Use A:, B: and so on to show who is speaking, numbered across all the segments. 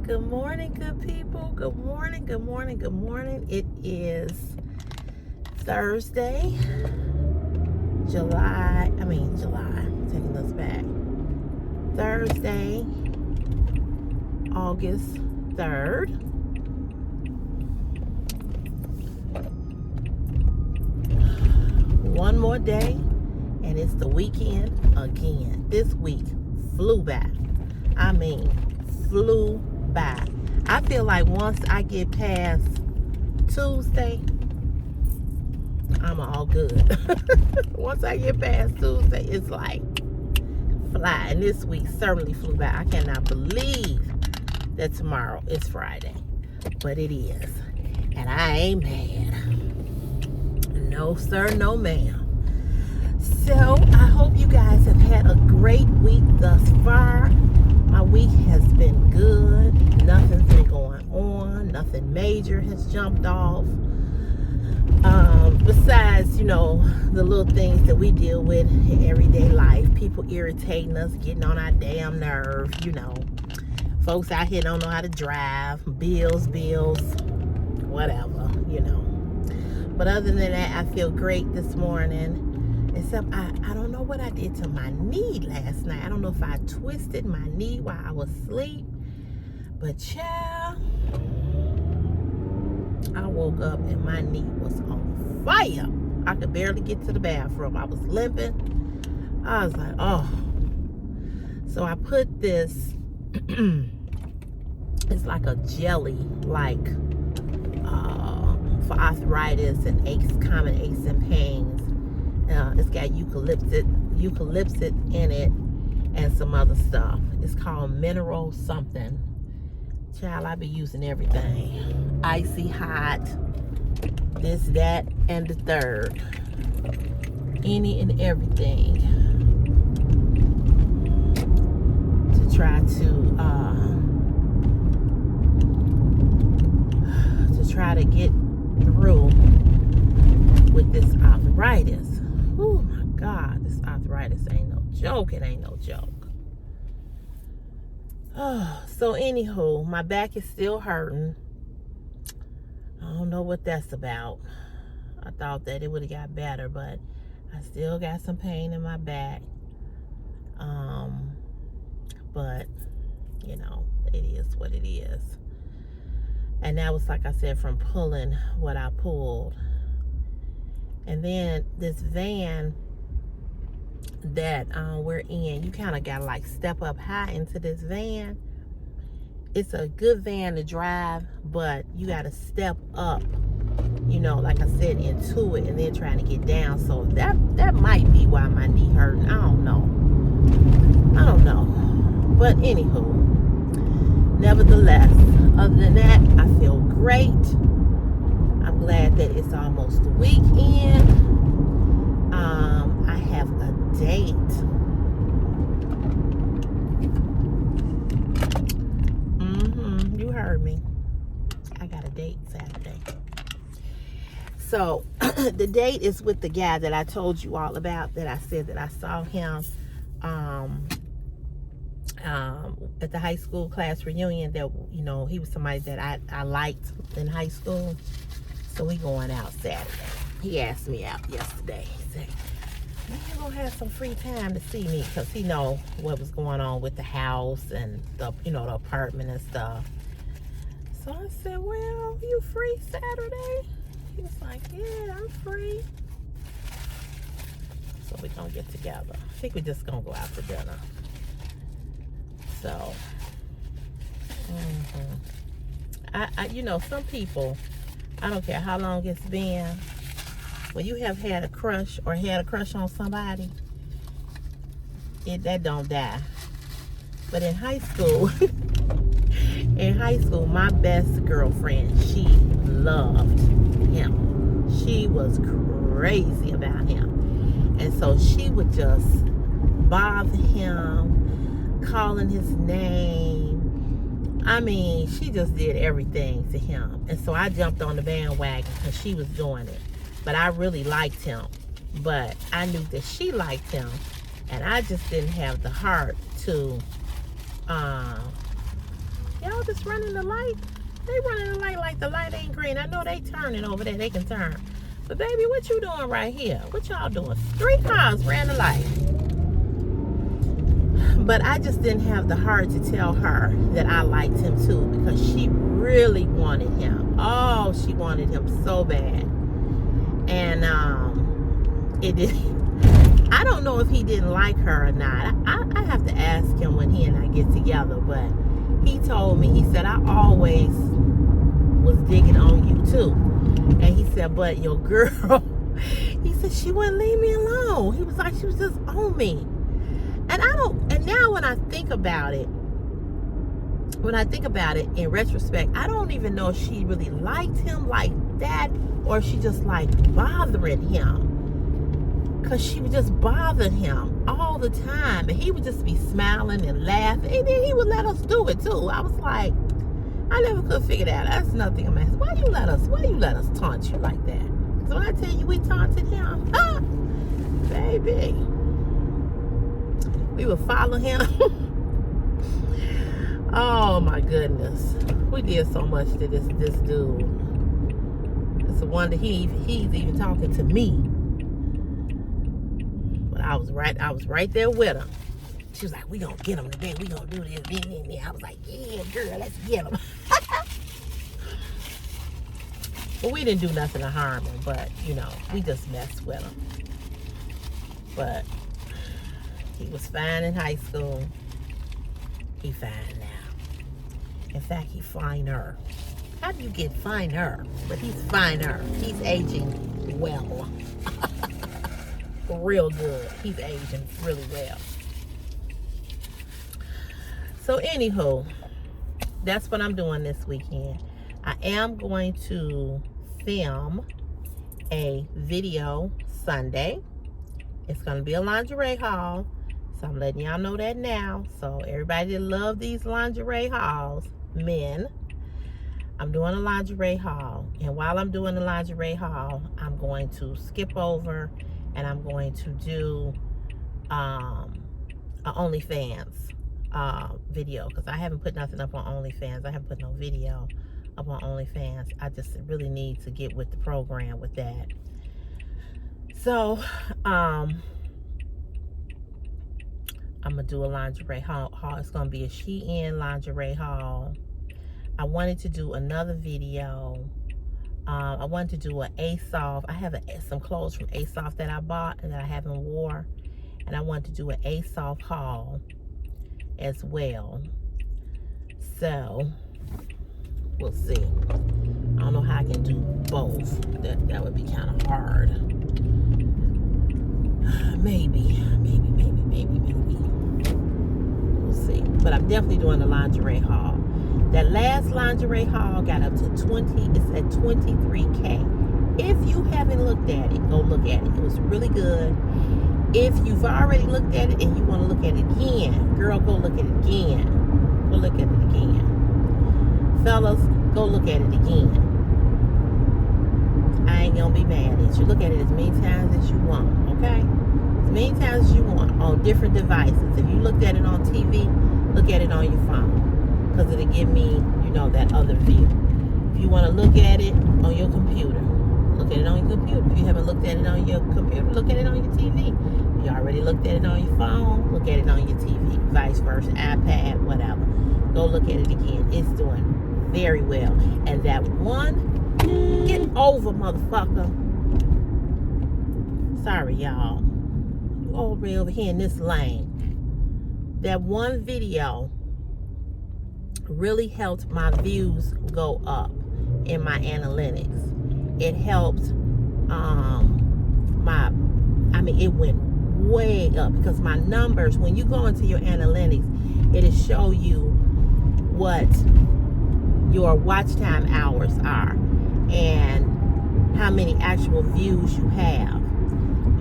A: Good morning, good people. Good morning, good morning, good morning. It is Thursday, July, taking us back. Thursday, August 3rd. One more day, and it's the weekend again. This week flew by. Flew by. I feel like once I get past Tuesday, I'm all good. Once I get past Tuesday, it's like fly. And this week certainly flew by. I cannot believe that tomorrow is Friday, but it is. And I ain't mad. No, sir, no, ma'am. So I hope you guys have had a great week thus far. My week has been good. Nothing's been going on. Nothing major has jumped off. Besides, the little things that we deal with in everyday life. People irritating us, getting on our damn nerve, Folks out here don't know how to drive. Bills, whatever, But other than that, I feel great this morning. Except I don't know what I did to my knee last night. I don't know if I twisted my knee while I was asleep. But child, I woke up and my knee was on fire. I could barely get to the bathroom. I was limping. I was like, oh. So I put this, it's like a jelly, for arthritis and aches, common aches and pains. It's got eucalyptus in it and some other stuff. It's called mineral something. Child, I be using everything. Icy hot, this, that, and the third. Any and everything to try to get through with this arthritis. Oh my God, this arthritis ain't no joke. It ain't no joke. So anywho, my back is still hurting. I don't know what that's about. I thought that it would have got better, but I still got some pain in my back. But it is what it is. And that was, like I said, from pulling what I pulled. And then this van that we're in, you kind of got to step up high into this van. It's a good van to drive, but you got to step up, like I said, into it and then trying to get down. So that might be why my knee hurting. I don't know. But anywho, nevertheless, other than that, I feel great. I'm glad that it's almost the weekend. I have a date. You heard me. I got a date Saturday. So the date is with the guy that I told you all about, that I said that I saw him at the high school class reunion, that he was somebody that I liked in high school. So we going out Saturday. He asked me out yesterday. He said, when you gonna have some free time to see me? Because he know what was going on with the house and the apartment and stuff. So I said, well, you free Saturday? He was like, yeah, I'm free. So we gonna get together. I think we're just gonna go out for dinner. So, some people, I don't care how long it's been, when you have had a crush or had a crush on somebody, that don't die. But in high school, my best girlfriend, she loved him. She was crazy about him. And so she would just bother him, calling his name. She just did everything to him. And so I jumped on the bandwagon because she was doing it. But I really liked him. But I knew that she liked him. And I just didn't have the heart to Y'all notice running the light? They running the light like the light ain't green. I know they turning over there. They can turn. But baby, what you doing right here? What y'all doing? 3 cars ran the light. But I just didn't have the heart to tell her that I liked him too, because she really wanted him. Oh, she wanted him so bad. And it did. I don't know if he didn't like her or not. I have to ask him when he and I get together. But he told me, he said, I always was digging on you too. And he said, but your girl, he said, she wouldn't leave me alone. He was like, she was just on me. And now when I think about it in retrospect, I don't even know if she really liked him like that, or she just like bothering him. Cause she would just bother him all the time. And he would just be smiling and laughing. And then he would let us do it too. I was like, I never could figure that out. That's nothing I'm asking. Why you let us taunt you like that? So when I tell you we taunted him, baby, we would follow him. Oh my goodness. We did so much to this dude. It's a wonder he's even talking to me. But I was right there with him. She was like, we gonna get him today. We gonna do this. I was like, yeah, girl, let's get him. Well, we didn't do nothing to harm him, but, we just messed with him. But he was fine in high school. He fine now. In fact, he finer. How do you get finer? But he's finer. He's aging well. Real good. He's aging really well. So anywho, that's what I'm doing this weekend. I am going to film a video Sunday. It's going to be a lingerie haul. So I'm letting y'all know that now. So everybody that love these lingerie hauls, men, I'm doing a lingerie haul. And while I'm doing the lingerie haul, I'm going to skip over and I'm going to do a OnlyFans video, because I haven't put nothing up on OnlyFans. I haven't put no video up on OnlyFans. I just really need to get with the program with that. So I'm gonna do a lingerie haul. It's gonna be a Shein lingerie haul. I wanted to do another video. I wanted to do an ASOS. I have some clothes from ASOS that I bought and that I haven't wore, and I wanted to do an ASOS haul as well. So we'll see. I don't know how I can do both. That would be kind of hard. Maybe. We'll see. But I'm definitely doing the lingerie haul. That last lingerie haul got up to 20. It's at 23K. If you haven't looked at it, go look at it. It was really good. If you've already looked at it and you want to look at it again, girl, go look at it again. Go look at it again. Fellas, go look at it again. I ain't gonna be mad at you. Look at it as many times as you want, okay? As many times as you want on different devices. If you looked at it on TV, look at it on your phone, because it'll give me, that other view. If you want to look at it on your computer, look at it on your computer. If you haven't looked at it on your computer, look at it on your TV. If you already looked at it on your phone, look at it on your TV. Vice versa, iPad, whatever. Go look at it again. It's doing very well. And that one, get over, motherfucker. Sorry, y'all. You over here in this lane. That one video really helped my views go up in my analytics. It helped it went way up, because my numbers, when you go into your analytics, it'll show you what your watch time hours are and how many actual views you have.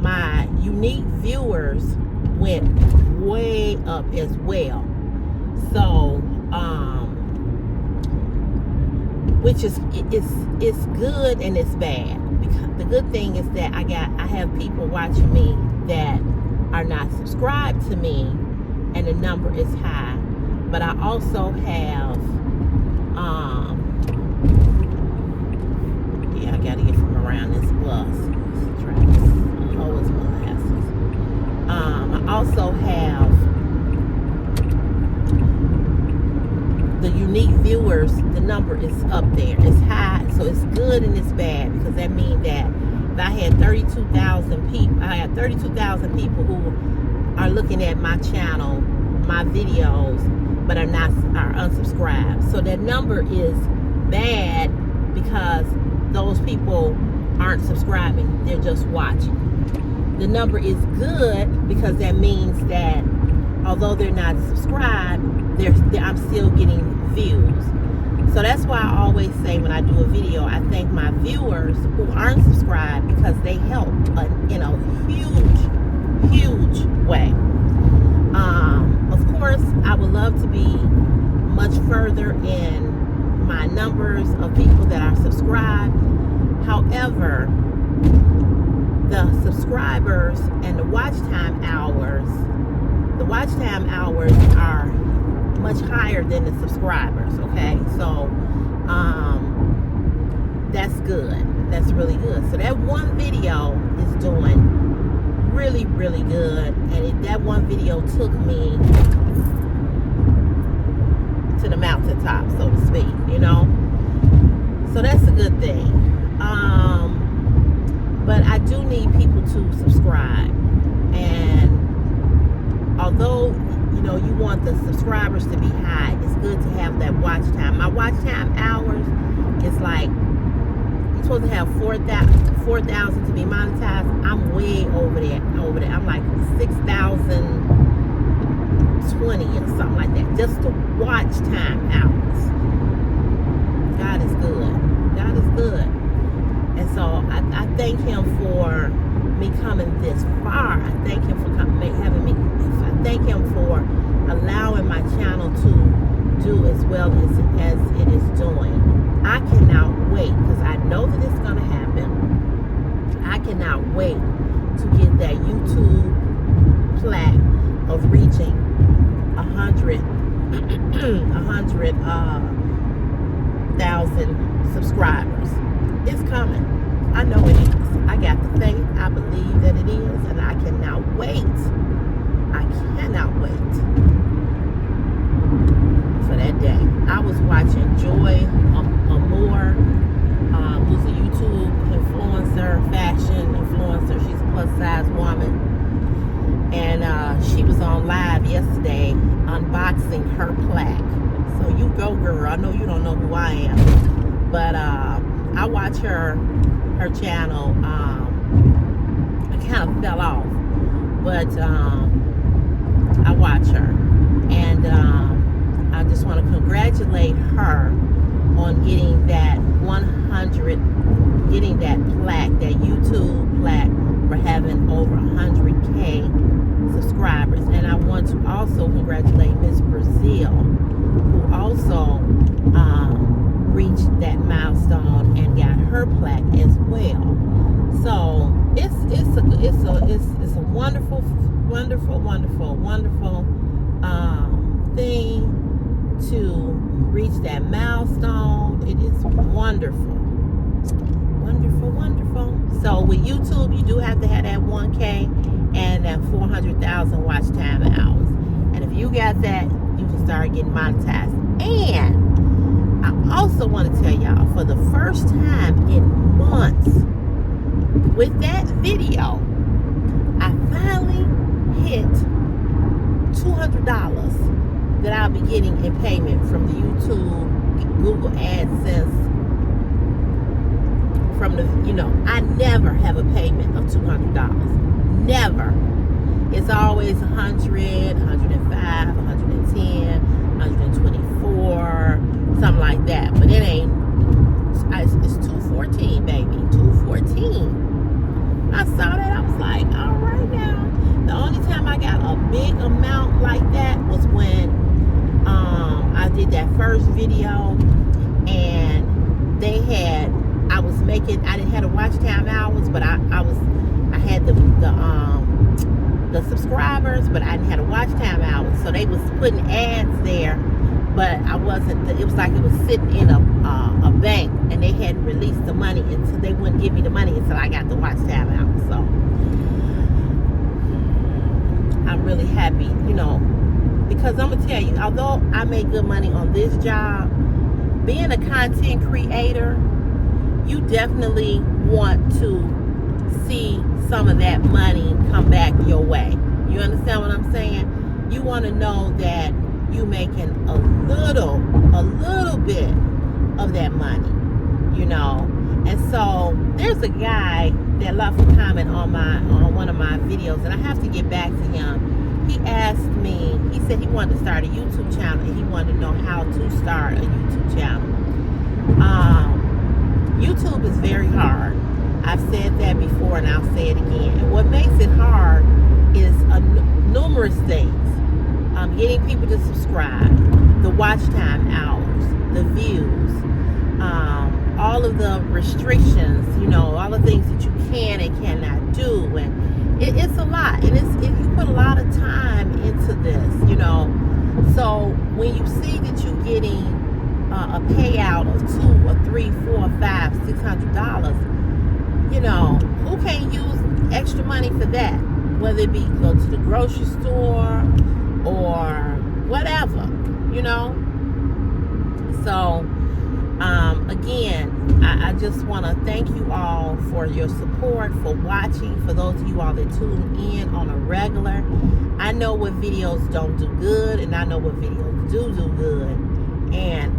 A: My unique viewers went way up as well. So which is it's good and it's bad. Because the good thing is that I have people watching me that are not subscribed to me, and the number is high. But I also have Yeah, I gotta get from around this bus. Oh, it's molasses. I also have the unique viewers. The number is up there. It's high, so it's good and it's bad, because that means that if I had 32,000 people, I had 32,000 people who are looking at my channel, my videos, but are unsubscribed. So that number is bad because those people aren't subscribing, they're just watching. The number is good because that means that although they're not subscribed, I'm still getting views. So that's why I always say when I do a video, I thank my viewers who aren't subscribed, because they help in a huge way. Of course, I would love to be much further in my numbers of people that are subscribed. However, the subscribers and the watch time hours are much higher than the subscribers. Okay, so that's good. That's really good. So that one video is doing really good, and that one video took me to the mountaintop, so to speak, so that's a good thing. But I do need people to subscribe, and although you want the subscribers to be high, it's good to have that watch time. My watch time hours is like, you're supposed to have 4,000 to be monetized. I'm way over there. I'm like 6,020 or something like that, just the watch time hours. God is good. God is good. And so I thank him for me coming this far. I thank him for I thank him for allowing my channel to do as well as it is doing. I cannot wait, because I know that it's going to happen. I cannot wait to get that YouTube plaque of reaching 100,000 subscribers. It's coming. I know it is. I got the faith. I believe that it is, and I cannot wait. I cannot wait for that day. I was watching Joy Amore, who's a YouTube influencer, fashion influencer. She's a plus size woman, and she was on live yesterday unboxing her plaque. So you go, girl. I know you don't know who I am, but I watch her channel. I kind of fell off, but I watch her, and I just want to congratulate her on getting that plaque, that YouTube plaque, for having over 100K subscribers. And I want to also congratulate Miss Brazil, who also reached that milestone and got her plaque as well. So it's a wonderful thing to reach that milestone. It is wonderful. So with YouTube, you do have to have that 1K and that 400,000 watch time hours. And if you got that, you can start getting monetized. And I also want to tell y'all, for the first time in months, with that video, I finally hit $200 that I'll be getting in payment from the YouTube, Google AdSense. From the, I never have a payment of $200. Never. It's always 100, 105, 110, 124, something like that. But it ain't. It's 214, baby. 214. I saw that. I was like, all right now. The only time I got a big amount like that was when I did that first video, and they had. I didn't have the watch time hours, but I had the subscribers, but I didn't have the watch time hours. So they was putting ads there but I wasn't. It was like it was sitting in a bank, and they hadn't released the money until they wouldn't give me the money until I got the watch time out. So I'm really happy, because I'm gonna tell you, although I make good money on this job, being a content creator, you definitely want to see some of that money come back your way. You understand what I'm saying? You want to know that you making a little bit of that money, And so there's a guy that left a comment on one of my videos, and I have to get back to him. He asked me, he said he wanted to start a YouTube channel, and he wanted to know how to start a YouTube channel. YouTube is very hard. I've said that before, and I'll say it again. And what makes it hard is numerous things. Getting people to subscribe, the watch time hours, the views, all of the restrictions, all the things that you can and cannot do. And it's a lot. And you put a lot of time into this, So when you see that you're getting a payout of $200 or $300, $400, $500, $600, who can't use extra money for that? Whether it be go to the grocery store or whatever, So, again, I just want to thank you all for your support, for watching, for those of you all that tune in on a regular. I know what videos don't do good, and I know what videos do good. And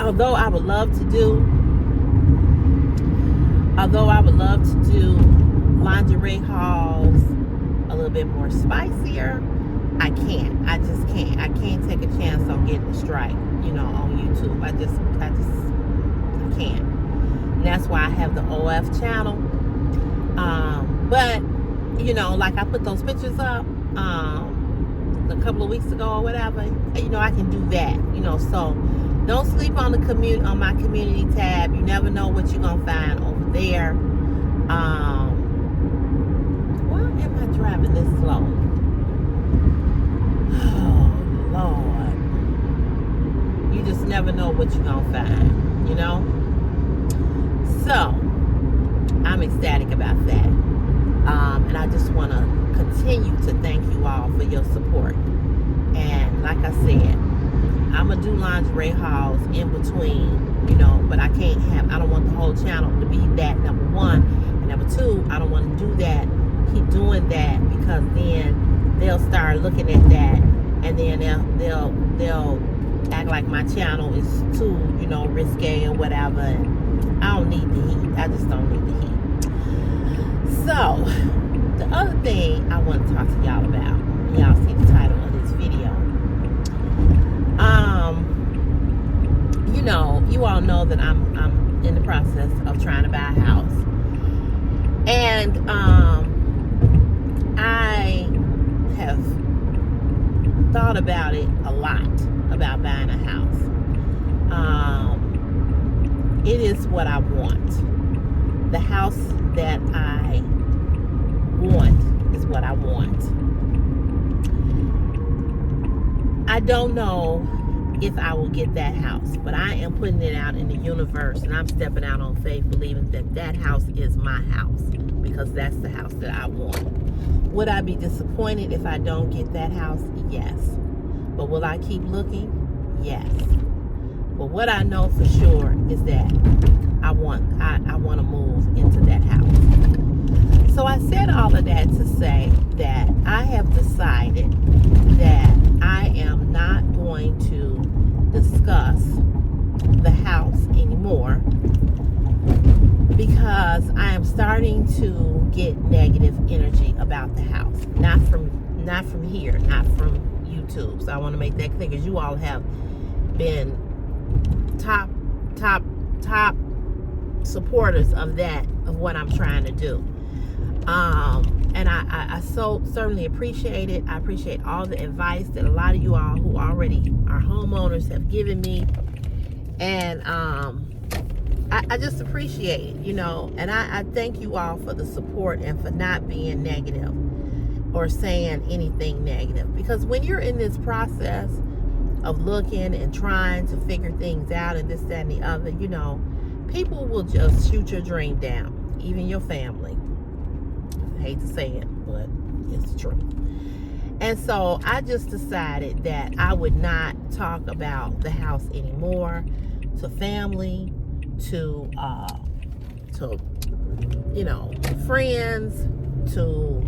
A: although I would love to do lingerie hauls a little bit more spicier, I can't. I just can't. I can't take a chance on getting a strike, on YouTube. I can't. And that's why I have the OF channel. But, like I put those pictures up a couple of weeks ago or whatever, I can do that, so don't sleep on on my community tab. You never know what you're going to find over there. Why am I driving this slow? Oh, Lord. You just never know what you're going to find, So, I'm ecstatic about that. And I just want to continue to thank you all for your support. And like I said, I'm going to do lingerie hauls in between, but I don't want the whole channel to be that, number one. And number two, I don't want to do that, keep doing that, because then they'll start looking at that, and then they'll act like my channel is too, risque or whatever. And I don't need the heat. I just don't need the heat. So, the other thing I want to talk to y'all about, y'all see the title of this video. You all know that I'm in the process of trying to buy a house. And I have thought about it a lot, about buying a house. It is what I want. The house that I want is what I want. I don't know if I will get that house, but I am putting it out in the universe, and I'm stepping out on faith, believing that house is my house, because that's the house that I want. Would I be disappointed if I don't get that house? Yes. But will I keep looking? Yes. But what I know for sure is that I want to move into that house. So I said all of that to say that I have decided that I am not going to discuss the house anymore, because I am starting to get negative energy about the house. Not from here, not from YouTube. So I want to make that clear, because you all have been top supporters of what I'm trying to do. And I so certainly appreciate it. I appreciate all the advice that a lot of you all who already are homeowners have given me. And I just appreciate it, and I thank you all for the support and for not being negative or saying anything negative. Because when you're in this process, of looking and trying to figure things out and this, that, and the other, people will just shoot your dream down, even your family. I hate to say it, but it's true. And so I just decided that I would not talk about the house anymore to family, to friends, to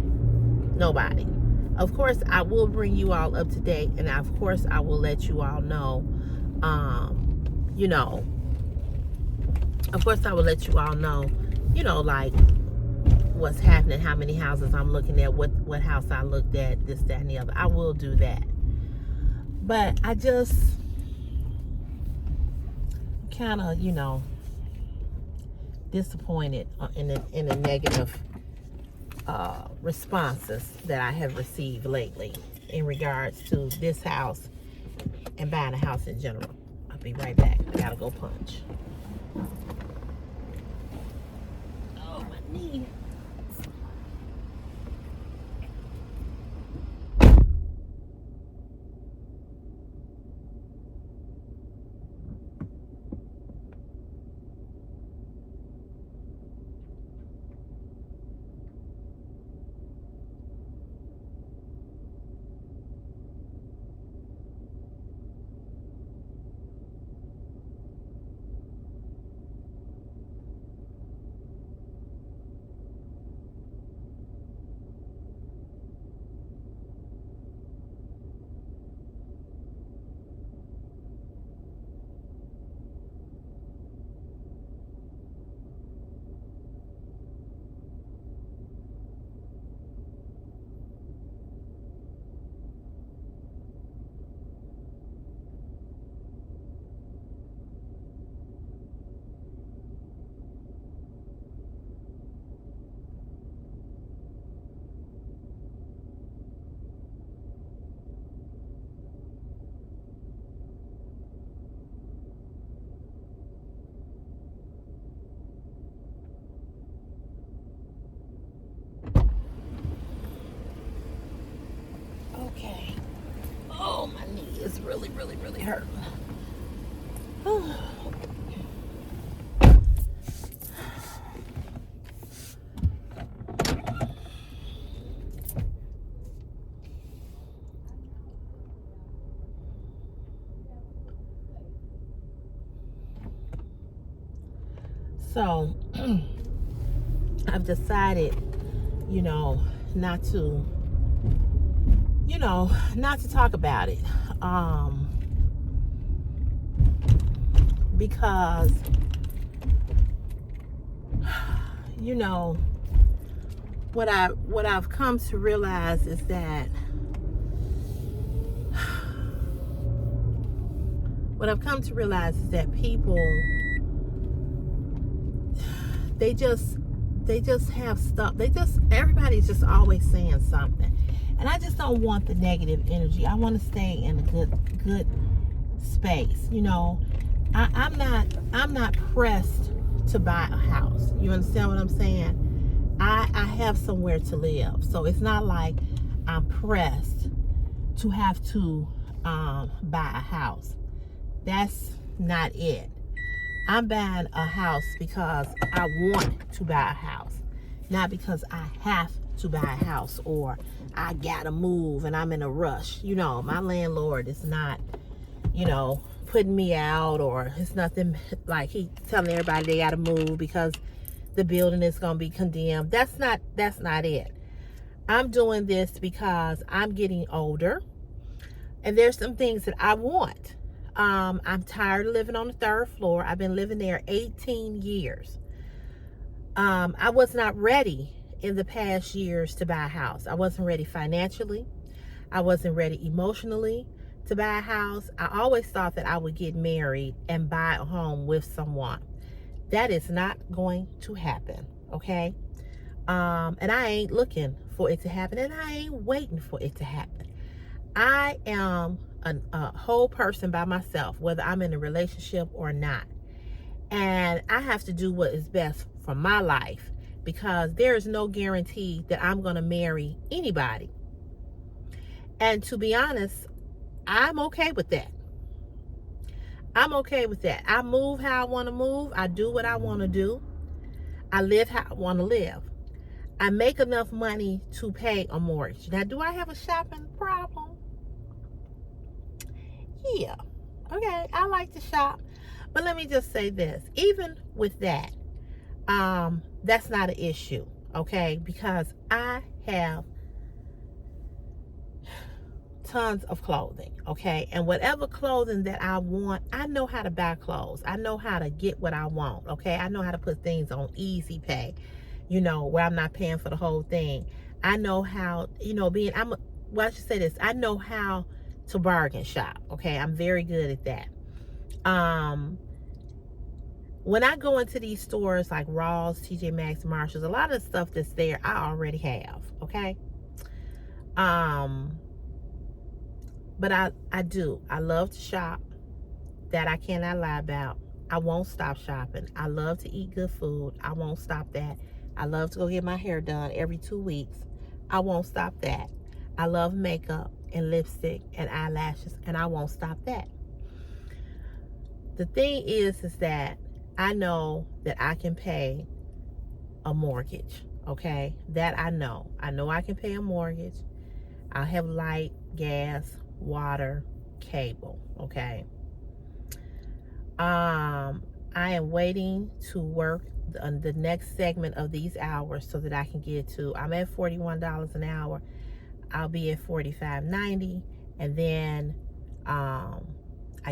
A: nobody. Of course, I will bring you all up to date, and of course, I will let you all know, of course, I will let you all know, like what's happening, how many houses I'm looking at, what house I looked at, this, that, and the other. I will do that. But I just kind of, disappointed in the negative responses that I have received lately in regards to this house and buying a house in general. I'll be right back. I gotta go punch. Oh, my knee. Okay. Oh, my knee is really, really, really hurting. So I've decided, not to, not to talk about it. Because, what I've come to realize is that people, they just have stuff. Everybody's just always saying something. And I just don't want the negative energy. I want to stay in a good space. I'm not pressed to buy a house. You understand what I'm saying? I have somewhere to live. So it's not like I'm pressed to have to buy a house. That's not it. I'm buying a house because I want to buy a house, not because I have to buy a house or I gotta move and I'm in a rush. My landlord is not, putting me out, or it's nothing like he telling everybody they gotta move because the building is gonna be condemned. That's not it. I'm doing this because I'm getting older and there's some things that I want. I'm tired of living on the third floor. I've been living there 18 years. I was not ready in the past years to buy a house. I wasn't ready financially. I wasn't ready emotionally to buy a house. I always thought that I would get married and buy a home with someone. That is not going to happen, okay? And I ain't looking for it to happen, and I ain't waiting for it to happen. I am a whole person by myself, whether I'm in a relationship or not. And I have to do what is best for my life, because there is no guarantee that I'm going to marry anybody. And to be honest, I'm okay with that. I'm okay with that. I move how I want to move. I do what I want to do. I live how I want to live. I make enough money to pay a mortgage. Now, do I have a shopping problem? Yeah. Okay. I like to shop. But let me just say this. Even with that, that's not an issue. Okay. Because I have tons of clothing, okay? And whatever clothing that I want, I know how to buy clothes. I know how to get what I want, okay? I know how to put things on easy pay, where I'm not paying for the whole thing. I know how, well, I should say this. I know how to bargain shop, okay? I'm very good at that. When I go into these stores like Ross, TJ Maxx, Marshalls, a lot of the stuff that's there, I already have, okay? But I do. I love to shop. That I cannot lie about. I won't stop shopping. I love to eat good food. I won't stop that. I love to go get my hair done every 2 weeks. I won't stop that. I love makeup and lipstick and eyelashes, and I won't stop that. The thing is that I know that I can pay a mortgage, okay? That I know. I know I can pay a mortgage. I have light, gas, water, cable, okay? I am waiting to work the next segment of these hours so that I can get to, I'm at $41 an hour. I'll be at $45.90, and then I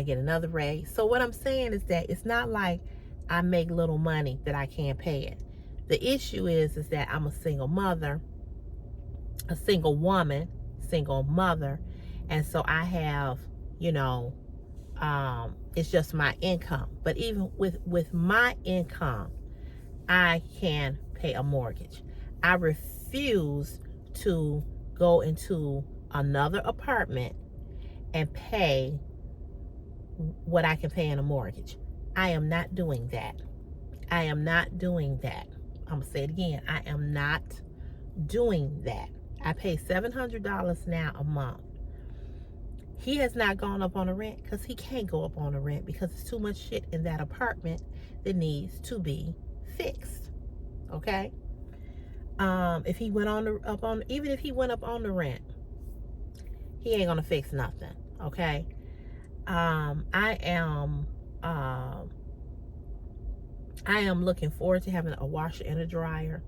A: get another raise. So what I'm saying is that it's not like I make little money that I can't pay it. The issue is that I'm a single mother, a single woman, single mother, and so I have, it's just my income. But even with my income, I can pay a mortgage. I refuse to go into another apartment and pay what I can pay in a mortgage. I am not doing that. I am not doing that. I'm gonna say it again. I am not doing that. I pay $700 now a month. He has not gone up on the rent because he can't go up on the rent because there's too much shit in that apartment that needs to be fixed. Okay? If he went even if he went up on the rent, he ain't gonna fix nothing. Okay? I am looking forward to having a washer and a dryer.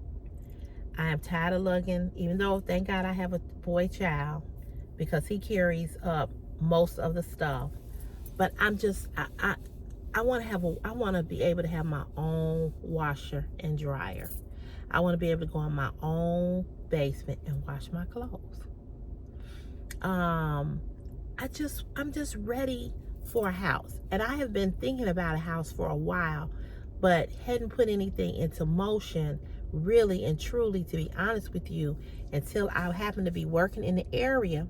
A: I am tired of lugging, even though thank God I have a boy child, because he carries up most of the stuff. But I want to be able to have my own washer and dryer. I want to be able to go in my own basement and wash my clothes. I'm just ready for a house. And I have been thinking about a house for a while, but hadn't put anything into motion, really and truly, to be honest with you, until I happened to be working in the area.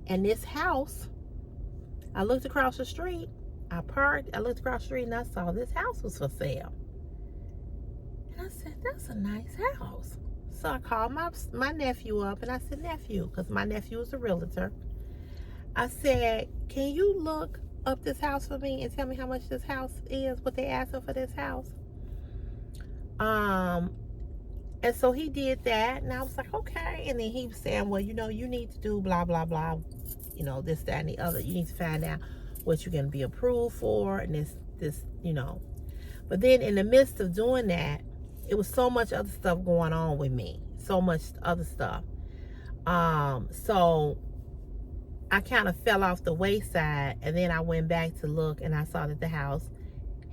A: And this house, I looked across the street, I looked across the street, and I saw this house was for sale. And I said, that's a nice house. So I called my nephew up, and I said, nephew, because my nephew is a realtor. I said, can you look up this house for me and tell me how much this house is, what they asking for this house? And so he did that, and I was like, okay. And then he was saying, well, you need to do blah, blah, blah, this, that, and the other. You need to find out what you're going to be approved for, and this. But then in the midst of doing that, it was so much other stuff going on with me, so much other stuff. So I kind of fell off the wayside, and then I went back to look, and I saw that the house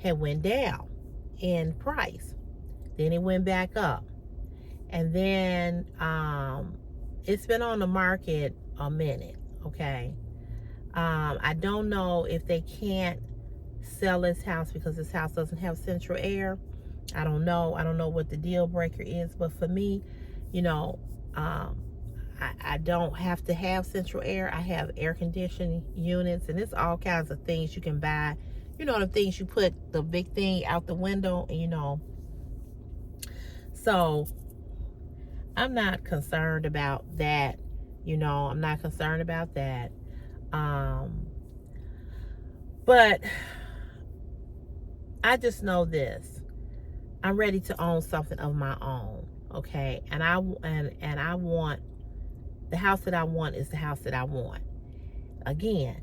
A: had went down in price. Then it went back up. And then it's been on the market a minute, okay? I don't know if they can't sell this house because this house doesn't have central air. I don't know. I don't know what the deal breaker is. But for me, I don't have to have central air. I have air conditioning units, and it's all kinds of things you can buy. The things you put the big thing out the window, and So I'm not concerned about that. I'm not concerned about that. But I just know this. I'm ready to own something of my own, okay? And I want the house that I want is the house that I want. Again,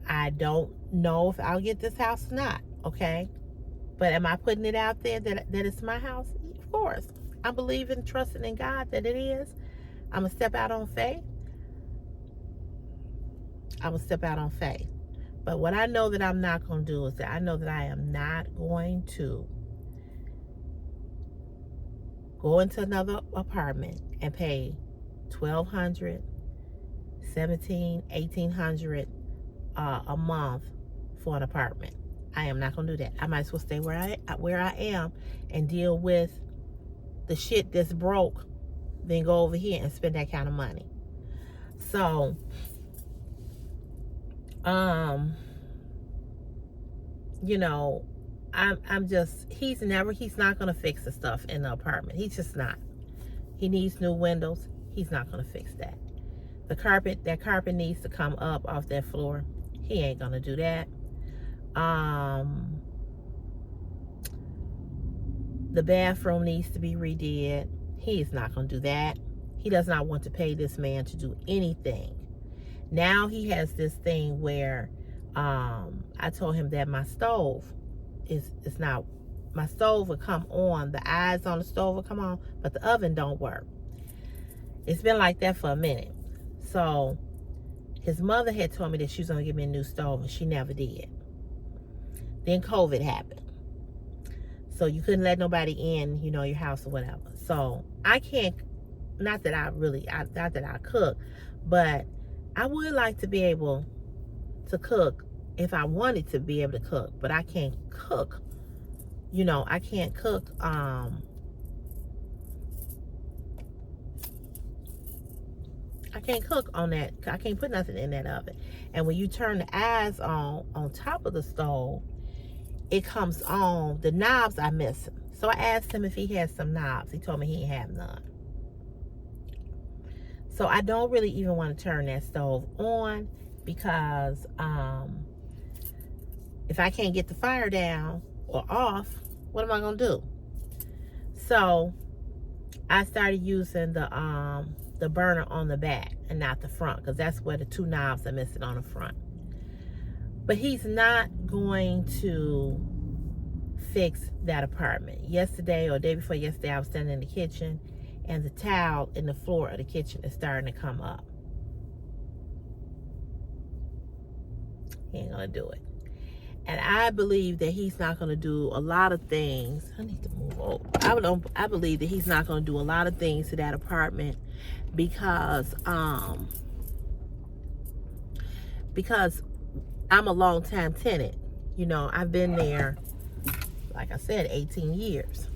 A: I don't know if I'll get this house or not, okay? But am I putting it out there that it's my house? Of course. I believe in trusting in God that it is. I'm going to step out on faith. I will step out on faith. But what I know that I'm not going to do is that I know that I am not going to go into another apartment and pay $1,200, $1,700, $1,800 a month for an apartment. I am not going to do that. I might as well stay where I am and deal with the shit that's broke than go over here and spend that kind of money. So, you know, I'm just, he's not going to fix the stuff in the apartment. He's just not. He needs new windows. He's not going to fix that. That carpet needs to come up off that floor. He ain't going to do that. The bathroom needs to be redid. He is not going to do that. He does not want to pay this man to do anything. Now he has this thing where I told him that my stove is not, my stove will come on, the eyes on the stove will come on, but the oven don't work. It's been like that for a minute. So his mother had told me that she was going to give me a new stove, and she never did. Then COVID happened. So you couldn't let nobody in, you know, your house or whatever. So I can't, not that I cook, but I would like to be able to cook if I wanted to be able to cook, but I can't cook. You know, I can't cook, I can't cook on that. I can't put nothing in that oven. And when you turn the eyes on top of the stove, it comes on, the knobs are missing. So I asked him if he had some knobs. He told me he didn't have none. So I don't really even want to turn that stove on because if I can't get the fire down or off, what am I going to do? So I started using the burner on the back and not the front, because that's where the two knobs are missing on the front. But he's not going to fix that apartment. Yesterday or day before yesterday, I was standing in the kitchen and the tile in the floor of the kitchen is starting to come up. He ain't gonna do it. And I believe that he's not gonna do a lot of things. I need to move over. I believe that he's not gonna do a lot of things to that apartment because I'm a long-time tenant. You know, I've been there, like I said, 18 years.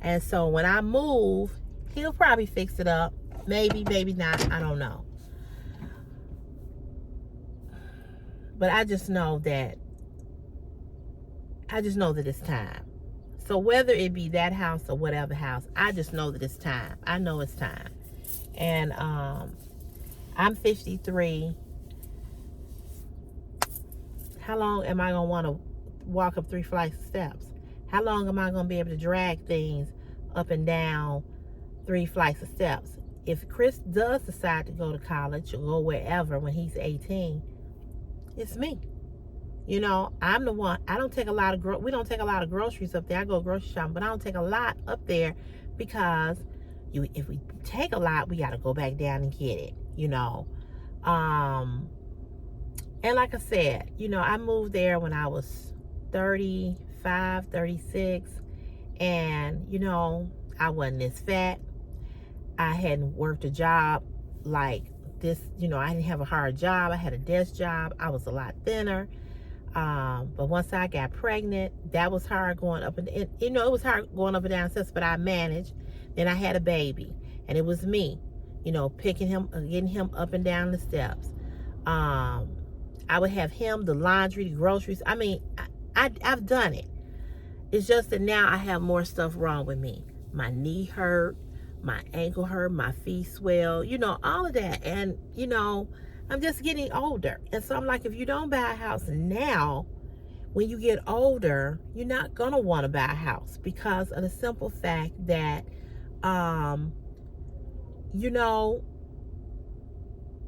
A: And so when I move, he'll probably fix it up. Maybe, maybe not. I don't know. But I just know that it's time. So whether it be that house or whatever house, I just know that it's time. I know it's time. And I'm 53. How long am I going to want to walk up 3 flights of steps? How long am I going to be able to drag things up and down 3 flights of steps? If Chris does decide to go to college or go wherever when he's 18, it's me. You know, I'm the one. I don't take a lot of we don't take a lot of groceries up there. I go grocery shopping, but I don't take a lot up there because if we take a lot, we got to go back down and get it, you know. And like I said, you know, I moved there when I was 35, 36, and, you know, I wasn't as fat. I hadn't worked a job like this, you know, I didn't have a hard job. I had a desk job. I was a lot thinner. But once I got pregnant, that was hard going up and you know, it was hard going up and down steps, but I managed. Then I had a baby, and it was me, you know, picking him, getting him up and down the steps. I would have him, the laundry, the groceries. I mean, I've done it. It's just that now I have more stuff wrong with me. My knee hurt, my ankle hurt, my feet swell, you know, all of that. And, you know, I'm just getting older. And so I'm like, if you don't buy a house now, when you get older, you're not going to want to buy a house because of the simple fact that, you know,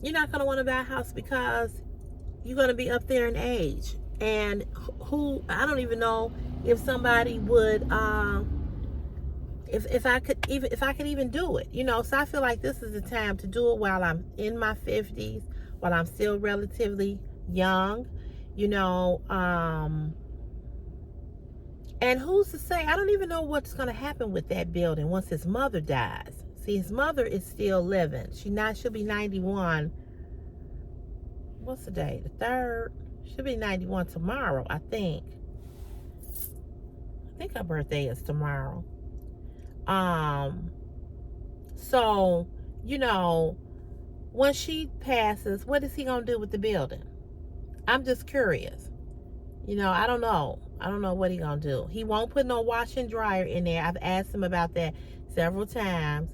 A: you're not going to want to buy a house because you're going to be up there in age. And I don't even know if somebody would, if I could even do it, so I feel like this is the time to do it while I'm in my 50s, while I'm still relatively young, and who's to say? I don't even know what's going to happen with that building once his mother dies. See, his mother is still living. She'll be 91. What's the day? The 3rd. She'll be 91 tomorrow, I think. I think her birthday is tomorrow. So, when she passes, what is he gonna do with the building? I'm just curious. I don't know. I don't know what he gonna do. He won't put no washer and dryer in there. I've asked him about that several times.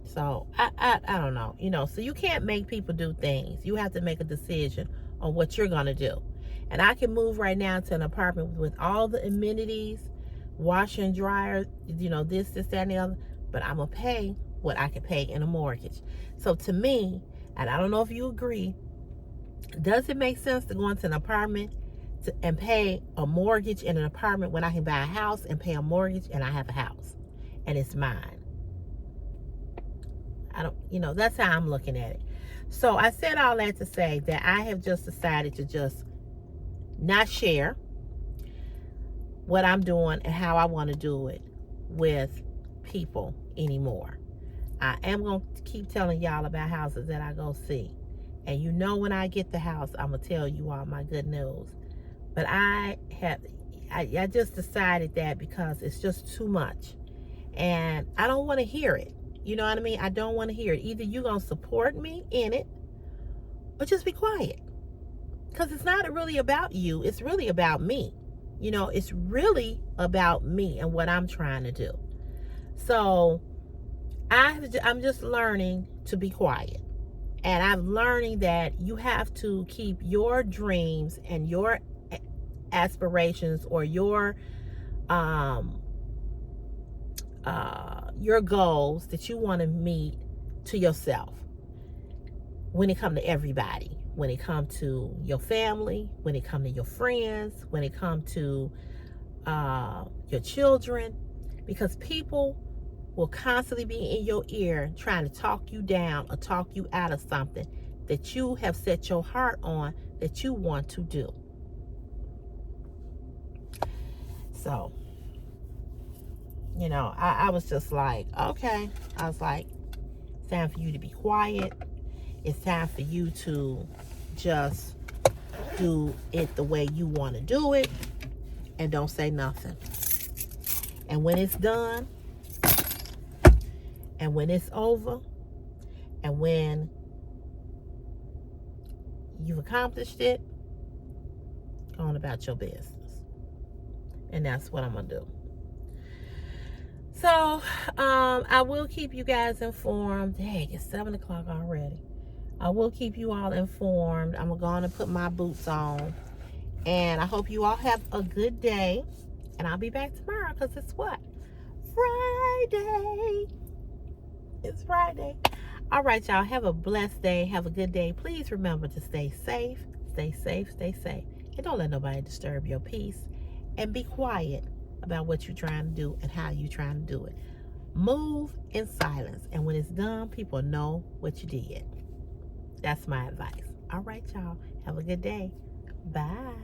A: So I don't know. So you can't make people do things. You have to make a decision on what you're gonna do. And I can move right now to an apartment with all the amenities, washer and dryer, this, that, and the other. But I'm going to pay what I can pay in a mortgage. So to me, and I don't know if you agree, does it make sense to go into an apartment and pay a mortgage in an apartment when I can buy a house and pay a mortgage and I have a house and it's mine? That's how I'm looking at it. So I said all that to say that I have just decided to just not share what I'm doing and how I want to do it with people anymore. I am going to keep telling y'all about houses that I go see. And when I get the house, I'm going to tell you all my good news. But I just decided that because it's just too much. And I don't want to hear it. You know what I mean? I don't want to hear it. Either you're going to support me in it or just be quiet. Because it's not really about you. It's really about me. It's really about me and what I'm trying to do. So I'm just learning to be quiet. And I'm learning that you have to keep your dreams and your aspirations or your goals that you want to meet to yourself when it comes to everybody. When it comes to your family, when it comes to your friends, when it comes to your children, because people will constantly be in your ear trying to talk you down or talk you out of something that you have set your heart on that you want to do. So, I was just like, okay. I was like, it's time for you to be quiet. It's time for you to just do it the way you want to do it and don't say nothing. And when it's done, and when it's over, and when you've accomplished it, go on about your business. And that's what I'm going to do. So, I will keep you guys informed. Dang, it's 7 o'clock already. I will keep you all informed. I'm going to put my boots on. And I hope you all have a good day. And I'll be back tomorrow because it's what? Friday. It's Friday. All right, y'all. Have a blessed day. Have a good day. Please remember to stay safe. Stay safe. Stay safe. And don't let nobody disturb your peace. And be quiet about what you're trying to do and how you're trying to do it. Move in silence. And when it's done, people know what you did. That's my advice. All right, y'all. Have a good day. Bye.